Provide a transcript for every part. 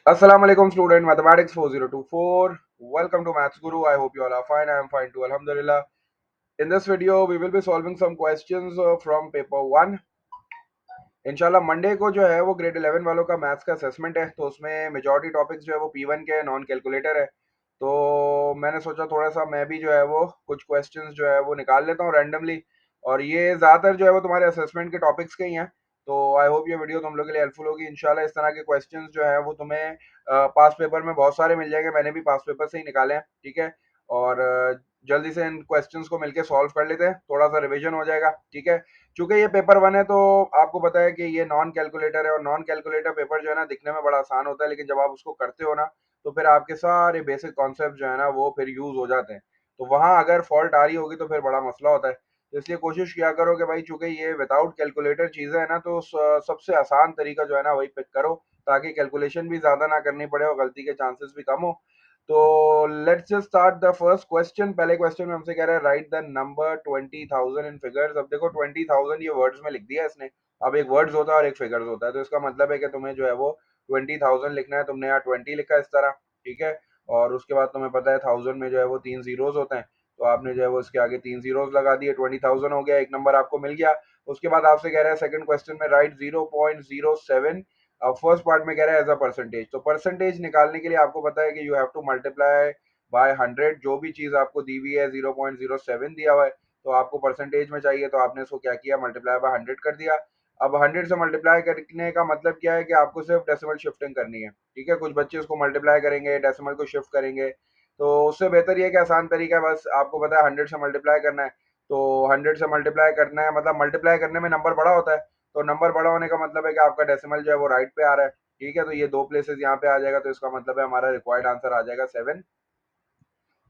Assalamu alaikum student mathematics 4024. Welcome to Maths Guru. I hope you all are fine. I am fine too. Alhamdulillah. In this video we will be solving some questions from paper 1. इंशाल्लाह Monday को जो है वो grade 11 वालों का maths का assessment है, तो उसमें मेजॉरिटी टॉपिक्स जो है वो P1 के नॉन कैलकुलेटर है। तो मैंने सोचा थोड़ा सा मैं भी जो है वो कुछ क्वेश्चंस जो है वो निकाल लेता हूँ रैंडमली, और ये ज़्यादातर जो है वो तुम्हारे असेसमेंट के टॉपिक्स के ही हैं। तो आई होप ये वीडियो तुम लोग के लिए हेल्पफुल होगी इंशाल्लाह। इस तरह के क्वेश्चंस जो है वो तुम्हें पास पेपर में बहुत सारे मिल जाएंगे। मैंने भी पास पेपर से ही निकाले हैं, ठीक है। और जल्दी से इन क्वेश्चंस को मिलके सॉल्व कर लेते हैं, थोड़ा सा रिवीजन हो जाएगा, ठीक है। चूंकि ये पेपर 1 है तो आपको पता है कि ये नॉन कैलकुलेटर है, और नॉन कैलकुलेटर पेपर जो है ना दिखने में बड़ा आसान होता है, लेकिन जब आप उसको करते हो ना तो फिर आपके सारे बेसिक कॉन्सेप्ट जो है ना वो फिर यूज हो जाते हैं। तो वहां अगर फॉल्ट आ रही होगी तो फिर बड़ा मसला होता है। तो इसलिए कोशिश किया करो कि भाई चूंकि ये विदाउट कैलकुलेटर चीजें है ना, तो सबसे आसान तरीका जो है ना वही पिक करो, ताकि कैलकुलेशन भी ज्यादा ना करनी पड़े और गलती के चांसेस भी कम हो। तो let's just start the first question. पहले क्वेश्चन में हमसे कह रहा है right the number 20,000 in figures. अब देखो 20,000 ये वर्ड्स में लिख दिया है इसने। अब एक वर्ड्स होता है और एक फिगर्स होता है, तो इसका मतलब है कि तुम्हें जो है वो 20,000 लिखना है। तुमने यहाँ 20 लिखा है इस तरह, ठीक है। और उसके बाद तुम्हें पता है 1000 में जो है वो 3 जीरोस होते हैं, तो आपने जो है वो इसके आगे 3 जीरोस लगा दिए। 20,000 हो गया, एक नंबर आपको मिल गया। उसके बाद आपसे कह रहा है सेकंड क्वेश्चन में राइट 0.07। अब फर्स्ट पार्ट में कह रहा है एज अ परसेंटेज। तो परसेंटेज निकालने के लिए आपको पता है कि you have to multiply by 100। जो भी चीज आपको दी हुई है 0.07 दिया हुआ है, तो आपको परसेंटेज में चाहिए, तो आपने इसको क्या किया, मल्टीप्लाई बाय 100 कर दिया। अब 100 से मल्टीप्लाई करने का मतलब क्या है कि आपको सिर्फ डेसिमल शिफ्टिंग करनी है, ठीक है। कुछ बच्चे इसको मल्टीप्लाई करेंगे, डेसिमल को शिफ्ट करेंगे, तो उससे बेहतर ये है कि आसान तरीका है, बस आपको पता है 100 से मल्टीप्लाई करना है। तो 100 से मल्टीप्लाई करना है, मतलब मल्टीप्लाई करने में नंबर बड़ा होता है, तो नंबर बड़ा होने का मतलब है कि आपका डेसिमल जो है वो राइट पे आ रहा है, ठीक है। तो ये दो प्लेसेस यहाँ पे आ जाएगा, तो इसका मतलब है हमारा रिक्वायर्ड आंसर आ जाएगा 7,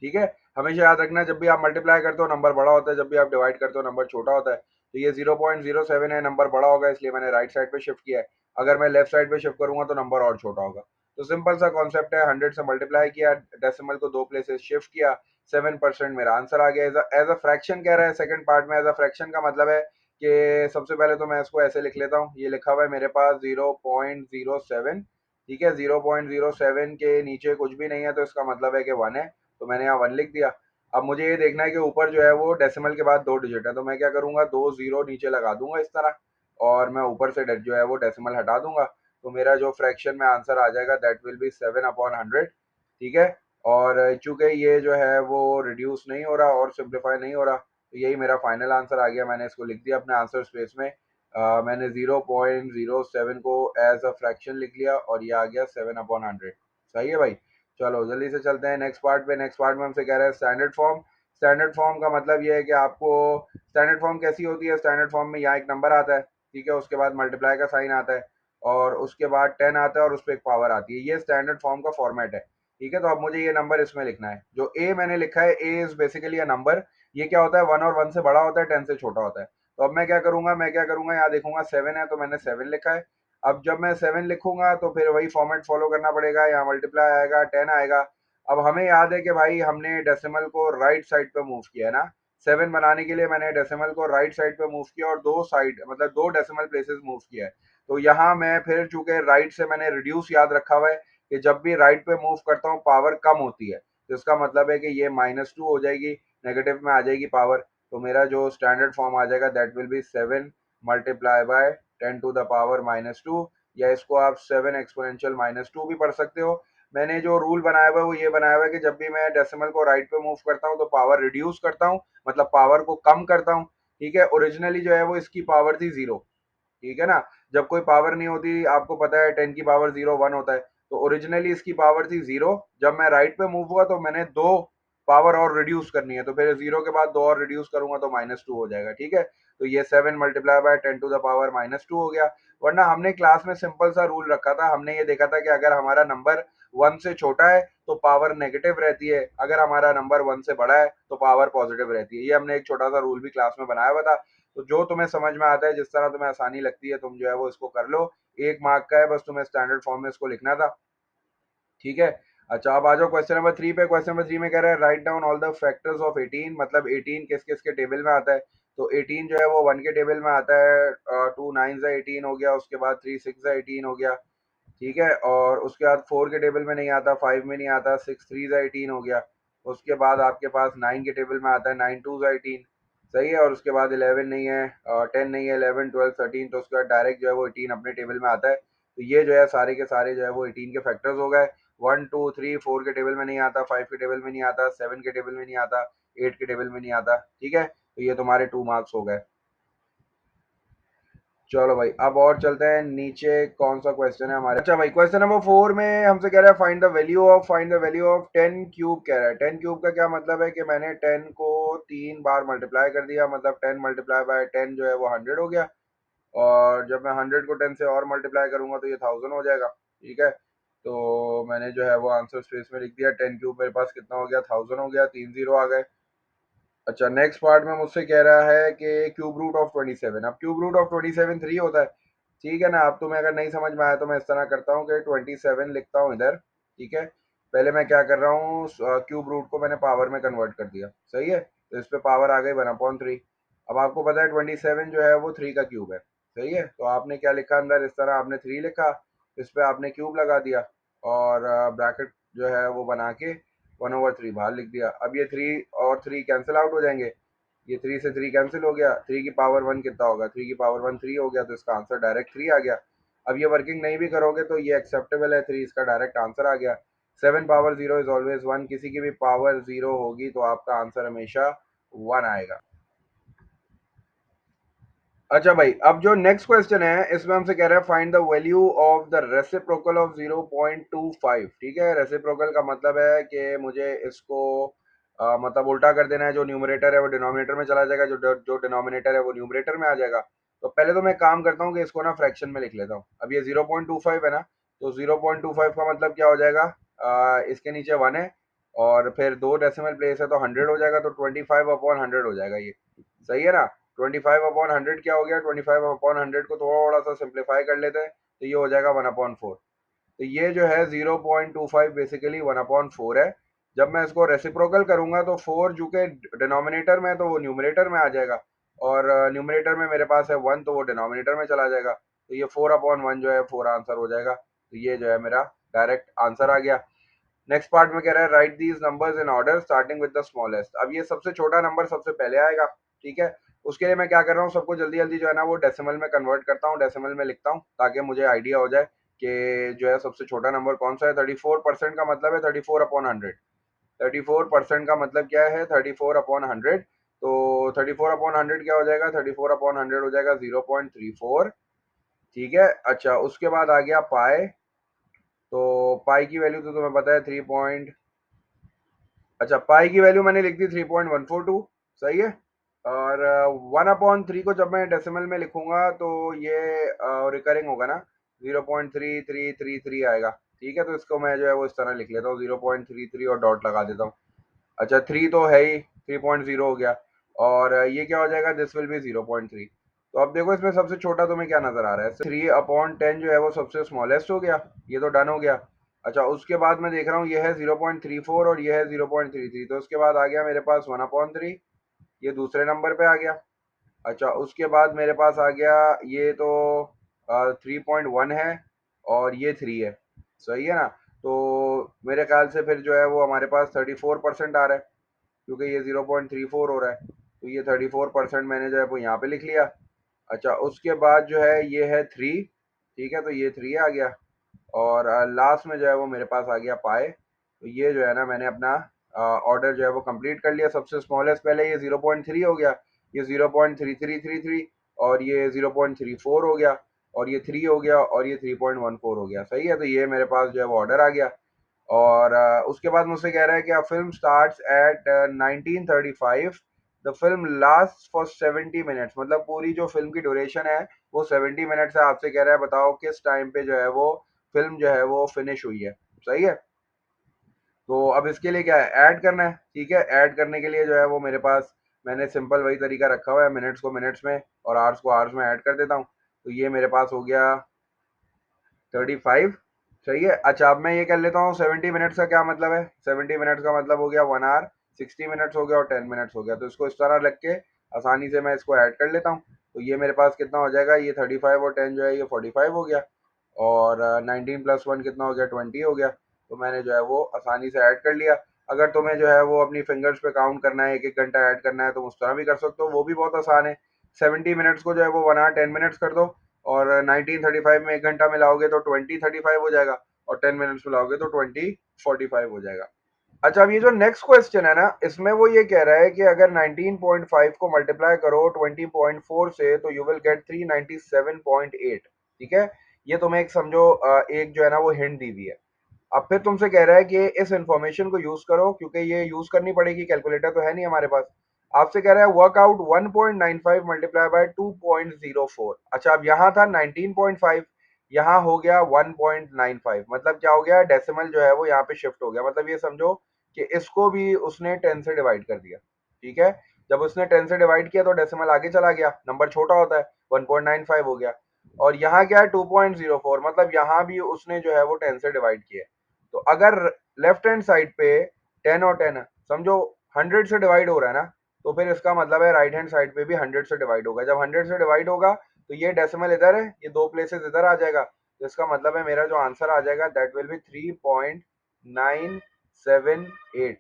ठीक है। हमेशा याद रखना जब भी आप मल्टीप्लाई करते हो नंबर बड़ा होता है, जब भी आप डिवाइड करते हो नंबर छोटा होता है। तो ये 0.07 है, नंबर बड़ा होगा, इसलिए मैंने राइट साइड पे शिफ्ट किया है। अगर मैं लेफ्ट साइड पे शिफ्ट करूंगा तो नंबर और छोटा होगा। तो सिंपल सा कॉन्सेप्ट है, 100 से मल्टीप्लाई किया, डेसिमल को दो प्लेसेस शिफ्ट किया, 7% मेरा आंसर आ गया। एज अ फ्रैक्शन कह रहा है सेकंड पार्ट में। एज अ फ्रैक्शन का मतलब है कि सबसे पहले तो मैं इसको ऐसे लिख लेता हूँ। ये लिखा हुआ है मेरे पास 0.07, ठीक है। 0.07 के नीचे कुछ भी नहीं है, तो इसका मतलब है कि 1 है, तो मैंने यहाँ 1 लिख दिया। अब मुझे ये देखना है कि ऊपर जो है वो डेसिमल के बाद दो डिजिट है, तो मैं क्या करूंगा, दो जीरो नीचे लगा दूंगा इस तरह, और मैं ऊपर से जो है वो डेसिमल हटा दूंगा। तो मेरा जो फ्रैक्शन में आंसर आ जाएगा दैट विल बी 7/100, ठीक है। और चूंकि ये जो है वो रिड्यूस नहीं हो रहा और सिंप्लीफाई नहीं हो रहा, तो यही मेरा फाइनल आंसर आ गया। मैंने इसको लिख दिया अपने आंसर स्पेस में। मैंने 0.07 को एज अ फ्रैक्शन लिख लिया, और ये आ गया 7/100। सही है भाई। चलो जल्दी से चलते हैं नेक्स्ट पार्ट पे। नेक्स्ट पार्ट में हमसे कह रहा है स्टैंडर्ड फॉर्म। स्टैंडर्ड फॉर्म का मतलब ये है कि आपको स्टैंडर्ड फॉर्म कैसी होती है। स्टैंडर्ड फॉर्म में यहाँ एक नंबर आता है, ठीक है, उसके बाद मल्टीप्लाई का साइन आता है, और उसके बाद 10 आता है, और उस पर एक पावर आती है। ये स्टैंडर्ड फॉर्म का फॉर्मेट है, ठीक है। तो अब मुझे ये नंबर इसमें लिखना है। जो ए मैंने लिखा है, ए इज बेसिकली अ नंबर। ये क्या होता है, 1 और 1 से बड़ा होता है, 10 से छोटा होता है। तो अब मैं क्या करूंगा, यहाँ देखूंगा 7 है, तो मैंने 7 लिखा है। अब जब मैं 7 लिखूंगा तो फिर वही फॉर्मेट फॉलो करना पड़ेगा। यहाँ मल्टीप्लाई आएगा, 10 आएगा। अब हमें याद है कि भाई हमने डेसिमल को राइट साइड पे मूव किया है ना। 7 बनाने के लिए मैंने डेसिमल को राइट साइड पे मूव किया, और दो साइड मतलब दो डेसिमल प्लेसेस मूव किया है। तो यहाँ मैं फिर चूंकि राइट से मैंने रिड्यूस याद रखा हुआ है कि जब भी राइट पे मूव करता हूँ पावर कम होती है, तो इसका मतलब है कि ये -2 हो जाएगी, नेगेटिव में आ जाएगी पावर। तो मेरा जो स्टैंडर्ड फॉर्म आ जाएगा that will be 7 multiply by 10 to the power -2, या इसको आप 7 एक्सपोनेंशियल -2 भी पढ़ सकते हो। मैंने जो रूल बनाया हुआ है वो ये बनाया हुआ है कि जब भी मैं डेसिमल को राइट पे मूव करता हूँ तो पावर रिड्यूस करता हूँ, मतलब पावर को कम करता हूँ, ठीक है। ओरिजिनली जो है वो इसकी पावर थी 0, ठीक है ना। जब कोई पावर नहीं होती, आपको पता है 10 की पावर 0 1 होता है, तो ओरिजिनली इसकी पावर थी 0। जब मैं राइट पे मूव हुआ तो मैंने दो पावर और रिड्यूस करनी है, तो फिर 0 के बाद दो और रिड्यूस करूंगा तो -2 हो जाएगा, ठीक है। तो ये 7 multiply by 10 to the power -2 हो गया। वरना हमने क्लास में सिंपल सा रूल रखा था। हमने ये देखा था कि अगर हमारा नंबर 1 से छोटा है तो पावर नेगेटिव रहती है, अगर हमारा नंबर 1 से बड़ा है तो पावर पॉजिटिव रहती है। ये हमने एक छोटा सा रूल भी क्लास में बनाया हुआ था। तो जो तुम्हें समझ में आता है, जिस तरह तुम्हें आसानी लगती है, तुम जो है वो इसको कर लो। 1 मार्क का है, बस तुम्हें स्टैंडर्ड फॉर्म में इसको लिखना था, ठीक है। अच्छा अब आ जाओ क्वेश्चन नंबर 3 पे। क्वेश्चन नंबर 3 में कह रहा है write down all the factors of 18, मतलब 18 किस किस के टेबल में आता है। तो 18 जो है वो 1 के टेबल में आता है, 2 9 18 हो गया, उसके बाद 3 6 18 हो गया, ठीक है, और उसके बाद 4 के टेबल में नहीं आता, 5 में नहीं आता, 6 3 ज़ा 18 हो गया। उसके बाद आपके पास 9 के टेबल में आता है, 9 2 ज़ा 18, सही है। और उसके बाद 11 नहीं है, 10 नहीं है, 11 12 13, तो उसके बाद डायरेक्ट जो है वो 18 अपने टेबल में आता है। तो ये जो है सारे के सारे जो है वो 18 के फैक्टर्स हो गए। 1 2 3 4 के टेबल में नहीं आता, 5 के टेबल में नहीं आता, 7 के टेबल में नहीं आता, 8 के टेबल में नहीं आता, ठीक है। तो ये तुम्हारे 2 मार्क्स हो गए। चलो भाई, अब और चलते हैं नीचे। कौन सा क्वेश्चन है हमारे? अच्छा भाई, क्वेश्चन नंबर 4 में हमसे कह रहा है find the value of 10 cube. कह रहा है 10 क्यूब का क्या मतलब है कि मैंने 10 को 3 बार मल्टीप्लाई कर दिया, मतलब 10 मल्टीप्लाई बाय 10 जो है वो 100 हो गया। और जब मैं 100 को 10 से और मल्टीप्लाई करूंगा तो ये 1000 हो जाएगा, ठीक है। तो मैंने जो है वो आंसर स्पेस में लिख दिया। 10 क्यूब मेरे पास कितना हो गया? 1000 हो गया, 3 जीरो आ गए। अच्छा, नेक्स्ट पार्ट में मुझसे कह रहा है कि क्यूब रूट ऑफ 27। अब क्यूब रूट ऑफ 27 3 होता है, ठीक है ना। अब तुम्हें अगर नहीं समझ में आया तो मैं इस तरह करता हूँ कि 27 लिखता हूँ इधर, ठीक है। पहले मैं क्या कर रहा हूँ, क्यूब रूट को मैंने पावर में कन्वर्ट कर दिया, सही है। तो इस पे पावर आ गई 1/3। अब आपको पता है 27 जो है वो 3 का क्यूब है, सही है। तो आपने क्या लिखा अंदर, इस तरह आपने 3 लिखा, इस पे आपने क्यूब लगा दिया, और ब्रैकेट जो है वो बना के 1/3 बाहर लिख दिया। अब ये 3 और 3 कैंसिल आउट हो जाएंगे, ये 3 से 3 कैंसिल हो गया। 3 की पावर 1 कितना होगा? 3 की पावर 1 3 हो गया, तो इसका आंसर डायरेक्ट 3 आ गया। अब ये वर्किंग नहीं भी करोगे तो ये एक्सेप्टेबल है, 3 इसका डायरेक्ट आंसर आ गया। 7 पावर 0 इज ऑलवेज 1, किसी की भी पावर 0 होगी तो आपका आंसर हमेशा 1 आएगा। अच्छा भाई, अब जो नेक्स्ट क्वेश्चन है इसमें हमसे कह रहा है find the value of the reciprocal of 0.25। ठीक है, रेसिप्रोकल का मतलब है कि मुझे इसको मतलब उल्टा कर देना है। जो न्यूमरेटर है वो डिनोमिनेटर में चला जाएगा, जो डिनोमिनेटर है वो न्यूमरेटर में आ जाएगा। तो पहले तो मैं काम करता हूँ कि इसको ना फ्रैक्शन में लिख लेता हूँ। अब ये 0.25 है ना, तो 0.25 का मतलब क्या हो जाएगा? इसके नीचे 1 है, और फिर 2 डेसिमल प्लेस है तो 100 हो जाएगा, तो 25/100 हो जाएगा ये, सही है ना। 25/100 क्या हो गया? 25/100 को थोड़ा सा सिंप्लीफाई कर लेते हैं तो ये हो जाएगा 1/4। तो ये जो है 0.25 बेसिकली 1/4 है। जब मैं इसको रेसिप्रोकल करूंगा तो 4 जो के डिनोमिनेटर में है तो वो न्यूमरेटर में आ जाएगा, और न्यूमरेटर में मेरे पास है 1 तो वो डिनोमिनेटर में चला जाएगा। तो ये 4/1 जो है 4 आंसर हो जाएगा। तो ये जो है मेरा डायरेक्ट आंसर आ गया। नेक्स्ट पार्ट में कह रहा है right these numbers in order starting with the smallest. अब ये सबसे छोटा नंबर सबसे पहले आएगा, ठीक है। उसके लिए मैं क्या कर रहा हूँ, सबको जल्दी जल्दी जो है ना वो डेसिमल में कन्वर्ट करता हूँ, डेसिमल में लिखता हूँ ताकि मुझे आइडिया हो जाए कि जो है सबसे छोटा नंबर कौन सा है। 34% का मतलब है 34/100। 34% का मतलब क्या है? 34/100। तो 34/100 क्या हो जाएगा? 34/100 हो जाएगा 0.34, ठीक है। अच्छा, उसके बाद आ गया पाई। तो पाई की वैल्यू तो तुम्हें पता है 3 अच्छा, पाई की वैल्यू मैंने लिख दी 3.142, सही है। और 1/3 को जब मैं डेसिमल में लिखूंगा तो ये रिकरिंग होगा ना, 0.3333 आएगा, ठीक है। तो इसको मैं जो है वो इस तरह लिख लेता हूँ, 0.33 और डॉट लगा देता हूँ। अच्छा, 3 तो है ही, 3.0 हो गया। और ये क्या हो जाएगा? This will be 0.3। तो अब देखो इसमें सबसे छोटा तुम्हें क्या नजर आ रहा है? 3/10 जो है वो सबसे स्मॉलेस्ट हो गया, ये तो डन हो गया। अच्छा, उसके बाद मैं देख रहा हूँ ये है 0.34 और ये है 0.33, तो उसके बाद आ गया मेरे पास 1/3, ये दूसरे नंबर पे आ गया। अच्छा, उसके बाद मेरे पास आ गया ये तो 3.1 है, और ये 3 है, सही है ना। तो मेरे ख्याल से फिर जो है वो हमारे पास 34% आ रहा है, क्योंकि ये 0.34 हो रहा है। तो ये 34% मैंने जो है वो यहाँ पे लिख लिया। अच्छा, उसके बाद जो है ये है 3, ठीक है। तो ये 3 आ गया, और लास्ट में जो है वो मेरे पास आ गया पाए। तो ये जो है ना मैंने अपना ऑर्डर जो है वो कंप्लीट कर लिया। सबसे स्मॉलेस्ट पहले ये 0.3 हो गया, ये 0.3333, और ये 0.34 हो गया, और ये 3 हो गया, और ये 3.14 हो गया, सही है। तो ये मेरे पास जो है वो ऑर्डर आ गया। और उसके बाद मुझसे कह रहा है कि a film starts at 1935, the film last for 70 minutes, मतलब पूरी जो फिल्म की ड्यूरेशन है वो 70 मिनट्स है। आपसे कह रहा है बताओ किस टाइम पे जो है वो फिल्म जो है वो फिनिश हुई है, सही है। तो अब इसके लिए क्या है? ऐड करना है, ठीक है। ऐड करने के लिए जो है वो मेरे पास मैंने सिंपल वही तरीका रखा हुआ है, मिनट्स को मिनट्स में और आवर्स को आवर्स में ऐड कर देता हूँ। तो ये मेरे पास हो गया 35, सही है। अच्छा, अब मैं ये कर लेता हूँ 70 मिनट्स का क्या मतलब है? 70 मिनट्स का मतलब हो गया 1 आवर, 60 मिनट्स हो गया और 10 मिनट्स हो गया। तो इसको इस तरह रख के आसानी से मैं इसको ऐड कर लेता हूँ। तो ये मेरे पास कितना हो जाएगा? ये 35 और 10 जो है ये 45 हो गया। और 19 प्लस 1 कितना हो गया, 20 हो गया। तो मैंने जो है वो आसानी से ऐड कर लिया। अगर तुम्हें जो है वो अपनी फिंगर्स पे काउंट करना है, एक एक घंटा ऐड करना है, तो उस तरह भी कर सकते हो, वो भी बहुत आसान है। 70 मिनट्स को जो है वो 1 आवर 10 मिनट्स कर दो, और 1935 में एक घंटा मिलाओगे तो 2035 हो जाएगा, और 10 मिनट्स मिलाओगे तो 2045 हो जाएगा। अच्छा, अब ये जो नेक्स्ट क्वेश्चन है ना, इसमें वो ये कह रहा है कि अगर 19.5 को मल्टीप्लाई करो 20.4 से तो यू विल गेट 397.8। ठीक है, ये तुम्हें एक समझो एक जो है ना वो हिंट दी हुई है। अब फिर तुमसे कह रहा है कि इस इंफॉर्मेशन को यूज करो, क्योंकि ये यूज करनी पड़ेगी, कैलकुलेटर तो है नहीं हमारे पास। आपसे कह रहा है वर्क आउट 1.95 मल्टीप्लाई बाय 2.04। अच्छा, अब यहाँ था 19.5, यहाँ हो गया 1.95, मतलब क्या हो गया, डेसिमल जो है वो यहाँ पे शिफ्ट हो गया। मतलब ये समझो कि इसको भी उसने 10 से डिवाइड कर दिया। ठीक है, जब उसने 10 से डिवाइड किया तो डेसिमल आगे चला गया, नंबर छोटा होता है, 1.95 हो गया। और यहाँ क्या है, 2.04, मतलब यहाँ भी उसने जो है वो 10 से डिवाइड किया। तो अगर लेफ्ट हैंड साइड पे 10 और 10 समझो 100 से डिवाइड हो रहा है ना, तो फिर इसका मतलब है राइट हैंड साइड पे भी 100 से डिवाइड होगा। जब 100 से डिवाइड होगा तो ये डेसिमल इधर है, ये दो प्लेसेस इधर आ जाएगा, तो इसका मतलब है मेरा जो आंसर आ जाएगा दैट विल बी 3.978।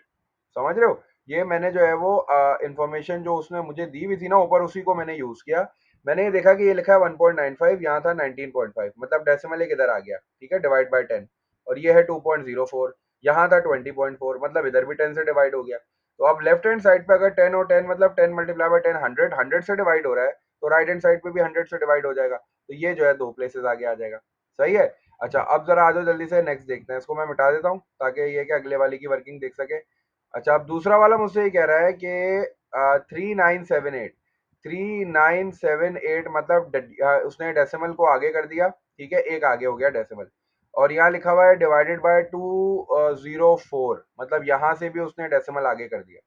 समझ रहे हो, ये मैंने जो है वो इंफॉर्मेशन जो उसने मुझे दी हुई थी ना ऊपर, उसी को मैंने यूज किया। मैंने ये देखा कि ये लिखा है 1.95, यहाँ था 19.5, मतलब डेसिमल एक इधर आ गया। ठीक है, डिवाइड बाय 10, और ये है 2.04, यहाँ था 20.4, मतलब इधर भी 10 से डिवाइड हो गया। तो अब लेफ्ट हैंड साइड पे अगर 10 और 10, मतलब 10 मल्टीप्लाई बाय 10 100, 100 से डिवाइड हो रहा है, तो राइट हैंड साइड पे भी 100 से डिवाइड हो जाएगा, तो ये जो है दो प्लेसेस आगे आ जाएगा। सही है। अच्छा, अब जरा आ जाओ जल्दी से नेक्स्ट देखते हैं, इसको मैं मिटा देता हूँ ताकि ये कि अगले वाले की वर्किंग देख सके। अच्छा, अब दूसरा वाला मुझसे ये कह रहा है कि 3978, 3978, मतलब उसने डेसिमल को आगे कर दिया। ठीक है, एक आगे हो गया डेसिमल, और यहाँ लिखा हुआ है डिवाइडेड बाय 204, मतलब यहाँ से भी उसने डेसिमल आगे कर दिया।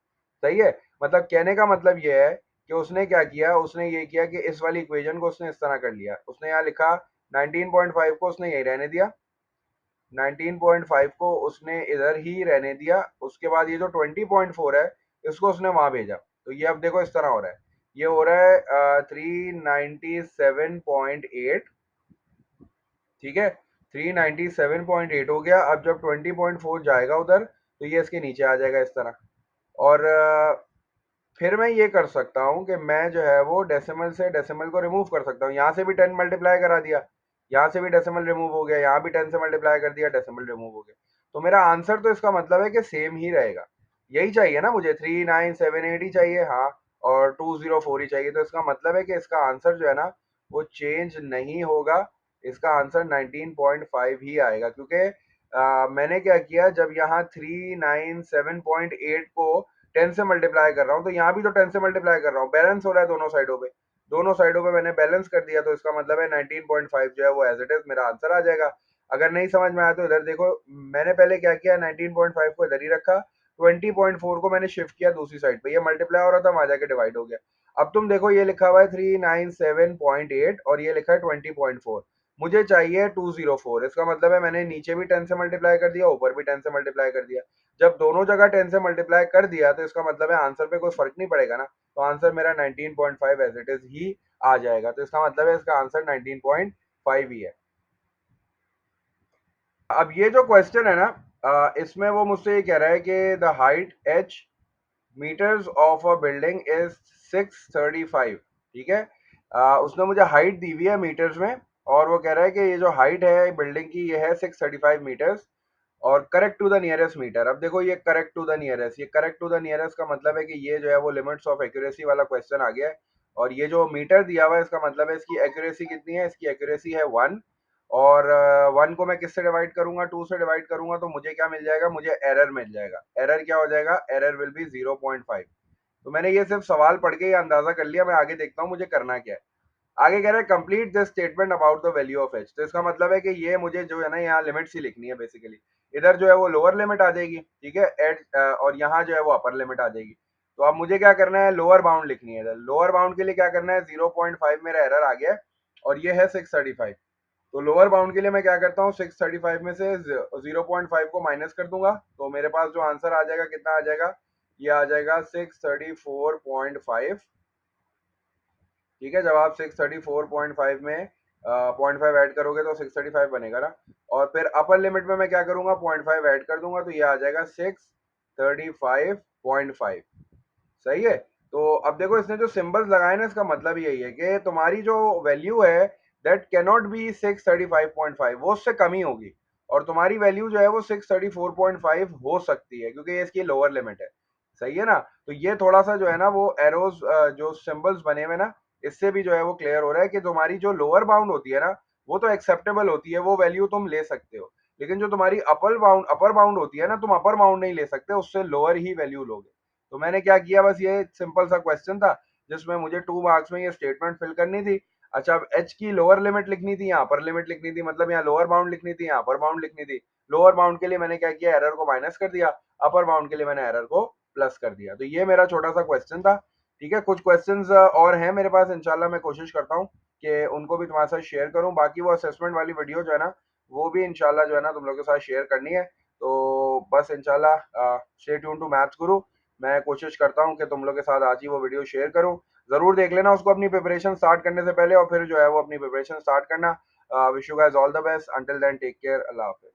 सही है, मतलब कहने का मतलब ये है कि उसने क्या किया, उसने ये किया कि इस वाली इक्वेशन को उसने इस तरह कर लिया। उसने यहाँ लिखा 19.5 को उसने यही रहने दिया, 19.5 को उसने इधर ही रहने दिया। उसके बाद ये जो 20.4 है, इसको उसने वहां भेजा। तो ये अब देखो इस तरह हो रहा है, ये हो रहा है 397.8। ठीक है, 397.8 हो गया। अब जब 20.4 जाएगा उधर, तो ये इसके नीचे आ जाएगा इस तरह। और फिर मैं ये कर सकता हूँ कि मैं जो है वो डेसिमल से डेसिमल को रिमूव कर सकता हूँ। यहाँ से भी 10 मल्टीप्लाई करा दिया, यहाँ से भी डेसिमल रिमूव हो गया, यहाँ भी 10 से मल्टीप्लाई कर दिया, डेसिमल रिमूव हो गया। तो मेरा आंसर तो इसका मतलब है कि सेम ही रहेगा। यही चाहिए ना मुझे, 3978 ही चाहिए, हाँ, और 204 ही चाहिए। तो इसका मतलब है कि इसका आंसर जो है ना वो चेंज नहीं होगा, इसका आंसर 19.5 ही आएगा। क्योंकि मैंने क्या किया, जब यहाँ 397.8 को 10 से मल्टीप्लाई कर रहा हूँ, तो यहाँ भी तो 10 से मल्टीप्लाई कर रहा हूँ, बैलेंस हो रहा है दोनों साइडों पे, दोनों साइडों पे मैंने बैलेंस कर दिया। तो इसका मतलब है 19.5 जो है वो एज इट इज मेरा आंसर आ जाएगा। अगर नहीं समझ में आया तो इधर देखो, मैंने पहले क्या किया, 19.5 को इधर ही रखा, 20.4 को मैंने शिफ्ट किया दूसरी साइड पे, ये मल्टीप्लाई हो रहा था, वहां जाके डिवाइड हो गया। अब तुम देखो, ये लिखा हुआ है 397.8 और ये लिखा है 20.4, मुझे चाहिए 204। इसका मतलब है मैंने नीचे भी 10 से मल्टीप्लाई कर दिया, ऊपर भी 10 से मल्टीप्लाई कर दिया। जब दोनों जगह 10 से मल्टीप्लाई कर दिया तो इसका मतलब है आंसर पे कोई फर्क नहीं पड़ेगा ना, तो आंसर मेरा 19.5 एज इट इज ही आ जाएगा। तो इसका मतलब है इसका आंसर 19.5 ही है। अब ये जो क्वेश्चन है ना, इसमें वो मुझसे ये कह रहा है कि the height h metres of a building is 635। ठीक है, उसने मुझे हाइट दी हुई है मीटर्स में, और वो कह रहा है कि ये जो हाइट है बिल्डिंग की ये है 635 मीटर्स, और correct to the nearest metre. अब देखो, ये करेक्ट टू द नियरेस्ट, ये करेक्ट टू द नियरेस्ट का मतलब है कि ये जो है वो लिमिट्स ऑफ एक्यूरेसी वाला क्वेश्चन आ गया है। और ये जो मीटर दिया हुआ है, इसका मतलब है इसकी एक्यूरेसी कितनी है, इसकी एक्यूरेसी है 1। और 1 को मैं किससे डिवाइड करूंगा, 2 से डिवाइड करूंगा, तो मुझे क्या मिल जाएगा, मुझे एरर मिल जाएगा। एरर क्या हो जाएगा, एरर विल बी 0.5। तो मैंने ये सिर्फ सवाल पढ़ के ये अंदाजा कर लिया, मैं आगे देखता हूँ मुझे करना क्या है। आगे कह रहा है complete this statement about the value of H. तो इसका मतलब है कि ये मुझे जो है ना यहाँ लिमिट्स ही लिखनी है बेसिकली। इधर जो है वो लोअर लिमिट आ जाएगी, ठीक है, एट, और यहाँ जो है वो अपर लिमिट आ जाएगी। तो अब मुझे क्या करना है, लोअर बाउंड लिखनी है। इधर लोअर बाउंड के लिए क्या करना है, 0.5 मेरा एरर आ गया है, और ये है 635। तो लोअर बाउंड के लिए मैं क्या करता हूँ, 635 में से 0.5 को माइनस कर दूंगा, तो मेरे पास जो आंसर आ जाएगा कितना आ जाएगा, ये आ जाएगा 634.5। ठीक है, जब आप 634.5 में 0.5 ऐड करोगे तो 635 बनेगा ना। और फिर अपर लिमिट में मैं क्या करूंगा, 0.5 ऐड कर दूंगा तो ये आ जाएगा 635.5। सही है। तो अब देखो इसने जो सिंबल्स लगाए ना, इसका मतलब यही है कि तुम्हारी जो वैल्यू है दैट कैन नॉट बी 635.5, वो उससे कम ही होगी। और तुम्हारी वैल्यू जो है वो 634.5 हो सकती है, क्योंकि ये इसकी लोअर लिमिट है। सही है ना। तो ये थोड़ा सा जो है ना वो एरोज जो सिंबल्स बने हुए ना, इससे भी जो है वो क्लियर हो रहा है कि तुम्हारी जो लोअर बाउंड होती है ना, वो तो एक्सेप्टेबल होती है, वो वैल्यू तुम ले सकते हो। लेकिन जो तुम्हारी अपर बाउंड होती है ना, तुम अपर बाउंड नहीं ले सकते, उससे लोअर ही वैल्यू लोगे। तो मैंने क्या किया, बस ये सिंपल सा क्वेश्चन था जिसमें मुझे 2 मार्क्स में ये स्टेटमेंट फिल करनी थी। अच्छा, अब एच की लोअर लिमिट लिखनी थी, यहाँ अपर लिमिट लिखनी थी, मतलब यहाँ लोअर बाउंड लिखनी थी, यहाँ अपर बाउंड लिखनी थी। लोअर बाउंड के लिए मैंने क्या किया, एरर को माइनस कर दिया। अपर बाउंड के लिए मैंने एरर को प्लस कर दिया। तो ये मेरा छोटा सा क्वेश्चन था। ठीक है, कुछ क्वेश्चंस और हैं मेरे पास, इंशाल्लाह मैं कोशिश करता हूँ कि उनको भी तुम्हारे साथ शेयर करूँ। बाकी वो असेसमेंट वाली वीडियो जो है ना, वो भी इंशाल्लाह जो है ना तुम लोगों के साथ शेयर करनी है। तो बस इंशाल्लाह स्टे ट्यून टू मैथ्स गुरु। मैं कोशिश करता हूँ कि तुम लोग के साथ आज ही वो वीडियो शेयर करूँ। जरूर देख लेना उसको अपनी प्रिपरेशन स्टार्ट करने से पहले, और फिर जो है वो अपनी प्रिपरेशन स्टार्ट करना। Wish you guys all the best, until then take care, अल्लाह हाफिज।